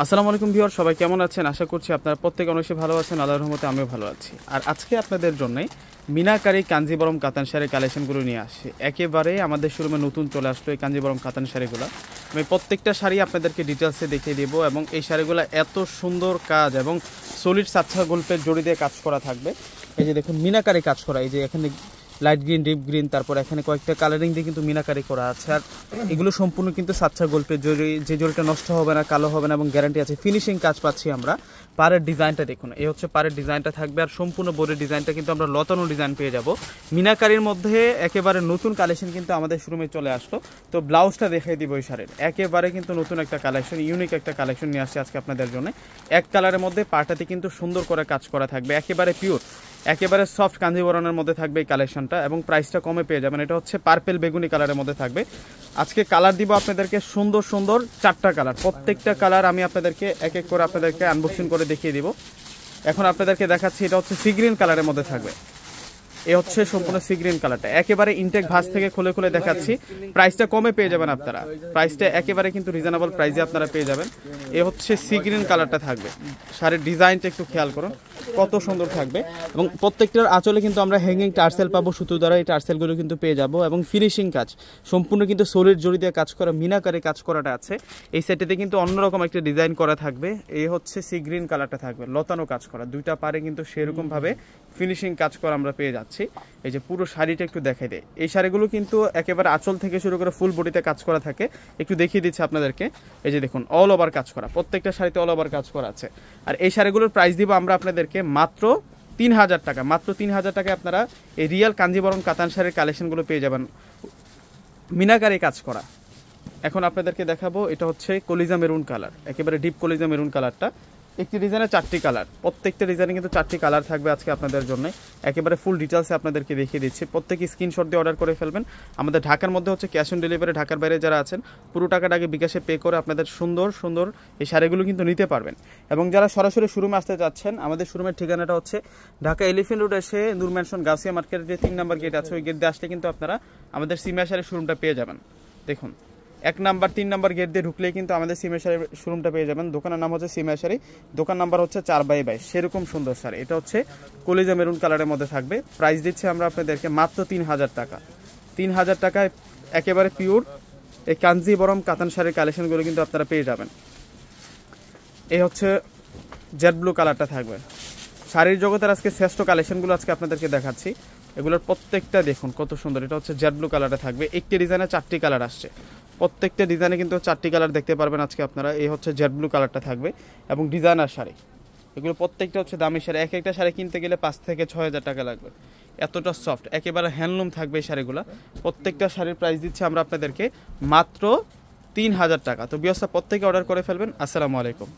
আসসালামু আলাইকুম ভিউয়ার, সবাই কেমন আছেন? আশা করছি আপনারা প্রত্যেকে অনেক ভালো আছেন। আল্লাহর রহমতে আমিও ভালো আছি। আর আজকে আপনাদের জন্য মিনাকারি কাঞ্জিবরম কাতান শাড়ির কালেকশনগুলো নিয়ে আসছি। একেবারে আমাদের শোরুমে নতুন চলে আসলো এই কাঞ্জিবরম কাতান শাড়িগুলো। আমি প্রত্যেকটা শাড়ি আপনাদেরকে ডিটেলসে দেখিয়ে দেব এবং এই শাড়িগুলো এত সুন্দর কাজ এবং সলিড সাচ্চা গল্পের জড়ি দিয়ে কাজ করা থাকবে। এই যে দেখুন মিনাকারি কাজ করা, এই যে এখানে লাইট গ্রিন, ডিপ গ্রিন, তারপর এখানে কয়েকটা কালারিং দিয়ে কিন্তু মিনাকারি করা আছে। আর এগুলো সম্পূর্ণ কিন্তু সাচ্চা গল্পের জরি, যে জরিটা নষ্ট হবে না, কালো হবে না এবং গ্যারান্টি আছে। ফিনিশিং কাজ পাচ্ছি আমরা। পাড়ের ডিজাইনটা দেখুন, এই হচ্ছে পাড়ের ডিজাইনটা থাকবে। আর সম্পূর্ণ বোর্ডের ডিজাইনটা কিন্তু আমরা লতানো ডিজাইন পেয়ে যাব। মিনাকারির মধ্যে একেবারে নতুন কালেকশন কিন্তু আমাদের শোরুমে চলে আসলো। তো ব্লাউজটা দেখিয়ে দিব এই শাড়ির। একেবারে কিন্তু নতুন একটা কালেকশন, ইউনিক একটা কালেকশন নিয়ে আসছে আজকে আপনাদের জন্য। এক কালারের মধ্যে পাটাতে কিন্তু সুন্দর করে কাজ করা থাকবে, একেবারে পিওর, একেবারে সফট কাঞ্জিবরমের মধ্যে থাকবে এই কালেকশনটা এবং প্রাইসটা কমে পেয়ে যাবেন। এটা হচ্ছে পার্পেল বেগুনি কালারের মধ্যে থাকবে। আজকে কালার দিব আপনাদেরকে সুন্দর সুন্দর 4টা কালার। প্রত্যেকটা কালার আমি আপনাদেরকে এক এক করে আপনাদেরকে আনবক্সিং করে দেখিয়ে দিব। এখন আপনাদেরকে দেখাচ্ছি, এটা হচ্ছে সি গ্রিন কালারের মধ্যে থাকবে। এ হচ্ছে সম্পূর্ণ সি গ্রিন কালারটা, একেবারে ইনটেক ভাঁজ থেকে খুলে খুলে দেখাচ্ছি। প্রাইসটা কমে পেয়ে যাবেন আপনারা, প্রাইসটা একেবারে কিন্তু রিজনেবল প্রাইসে আপনারা পেয়ে যাবেন। এ হচ্ছে সি গ্রিন কালারটা থাকবে। শাড়ির ডিজাইনটা একটু খেয়াল করুন, কত সুন্দর থাকবে। এবং প্রত্যেকটার আঁচলে কিন্তু আমরা হ্যাঙ্গিং টার্সেল পাবো, সুতো দ্বারা এই টার্সেলগুলো কিন্তু পেয়ে যাবো। এবং ফিনিশিং কাজ সম্পূর্ণ কিন্তু সলিড জড়ি দিয়ে কাজ করা, মিনাকারি কাজ করাটা আছে। এই সেটেতে কিন্তু অন্যরকম একটা ডিজাইন করা থাকবে। এই হচ্ছে সি গ্রিন কালারটা থাকবে, লতানো কাজ করা, দুইটা পারে কিন্তু সেরকমভাবে ফিনিশিং কাজ করা আমরা পেয়ে যাচ্ছি। এই যে পুরো শাড়িটা একটু দেখাই দেয়। এই শাড়িগুলো কিন্তু একেবারে আঁচল থেকে শুরু করে ফুল বডিতে কাজ করা থাকে। একটু দেখিয়ে দিচ্ছি আপনাদেরকে। এই যে দেখুন অল ওভার কাজ করা, প্রত্যেকটা শাড়িতে অল ওভার কাজ করা আছে। আর এই শাড়িগুলোর প্রাইস দিব আমরা আপনাদেরকে মাত্র 3000 টাকা। মাত্র 3000 টাকায় আপনারা এই রিয়াল কাঞ্জিবরম কাতান শাড়ির কালেকশনগুলো পেয়ে যাবেন, মিনাকারি কাজ করা। এখন আপনাদেরকে দেখাবো, এটা হচ্ছে কলিজা মেরুন কালার, একেবারে ডিপ কলিজা মেরুন কালারটা। একটি ডিজাইনে 4টি কালার, প্রত্যেকটা ডিজাইনে কিন্তু 4টি কালার থাকবে আজকে আপনাদের জন্য। একেবারে ফুল ডিটেলসে আপনাদেরকে দেখিয়ে দিচ্ছি। প্রত্যেকে স্ক্রিনশট দিয়ে অর্ডার করে ফেলবেন। আমাদের ঢাকার মধ্যে হচ্ছে ক্যাশ অন ডেলিভারি, ঢাকার বাইরে যারা আছেন পুরো টাকাটা আগে বিকাশে পে করে আপনাদের সুন্দর সুন্দর এই শাড়িগুলো কিন্তু নিতে পারবেন। এবং যারা সরাসরি শোরুমে আসতে যাচ্ছেন, আমাদের শোরুমের ঠিকানাটা হচ্ছে ঢাকা এলিফেন্ট রোড এসে নূর ম্যানশন গাউসিয়া মার্কেটের যে 3 নম্বর গেট আছে, ওই গেট দিয়ে আসলে কিন্তু আপনারা আমাদের সিমিয়া শাড়ির শোরুমটা পেয়ে যাবেন। দেখুন 1 নাম্বার 3 নাম্বার গেট দিয়ে ঢুকলেই কিন্তু আমাদের সিমিয়া শাড়ির শোরুমটা পেয়ে যাবেন। দোকানের নাম হচ্ছে সিমিয়া শাড়ি, দোকান নাম্বার হচ্ছে 4/22। সেরকম সুন্দর শাড়ি, এটা হচ্ছে কলিজা মেরুন কালারের মধ্যে থাকবে। প্রাইস দিচ্ছি আমরা আপনাদেরকে মাত্র 3000 টাকা। 3000 টাকায় একেবারে পিওর এই কাঞ্জিবরম কাতান শাড়ির কালেকশনগুলো কিন্তু আপনারা পেয়ে যাবেন। এই হচ্ছে জেড ব্লু কালারটা থাকবে। শাড়ির জগতের আজকে শ্রেষ্ঠ কালেকশনগুলো আজকে আপনাদেরকে দেখাচ্ছি। এগুলোর প্রত্যেকটা দেখুন কত সুন্দর। এটা হচ্ছে জেড ব্লু কালারটা থাকবে। একটি ডিজাইনে 4টি কালার আসছে, প্রত্যেকটা ডিজাইনে কিন্তু 4টি কালার দেখতে পারবেন আজকে আপনারা। এই হচ্ছে জেড ব্লু কালারটা থাকবে এবং ডিজাইনার শাড়ি। এগুলো প্রত্যেকটা হচ্ছে দামি শাড়ি, এক একটা শাড়ি কিনতে গেলে 5 থেকে 6000 টাকা লাগবে। এতটা সফট, একেবারে হ্যান্ডলুম থাকবে এই শাড়িগুলো। প্রত্যেকটা শাড়ির প্রাইস দিচ্ছে আমরা আপনাদেরকে মাত্র 3000 টাকা। তো বিয়সা প্রত্যেকে অর্ডার করে ফেলবেন। আসসালামু আলাইকুম।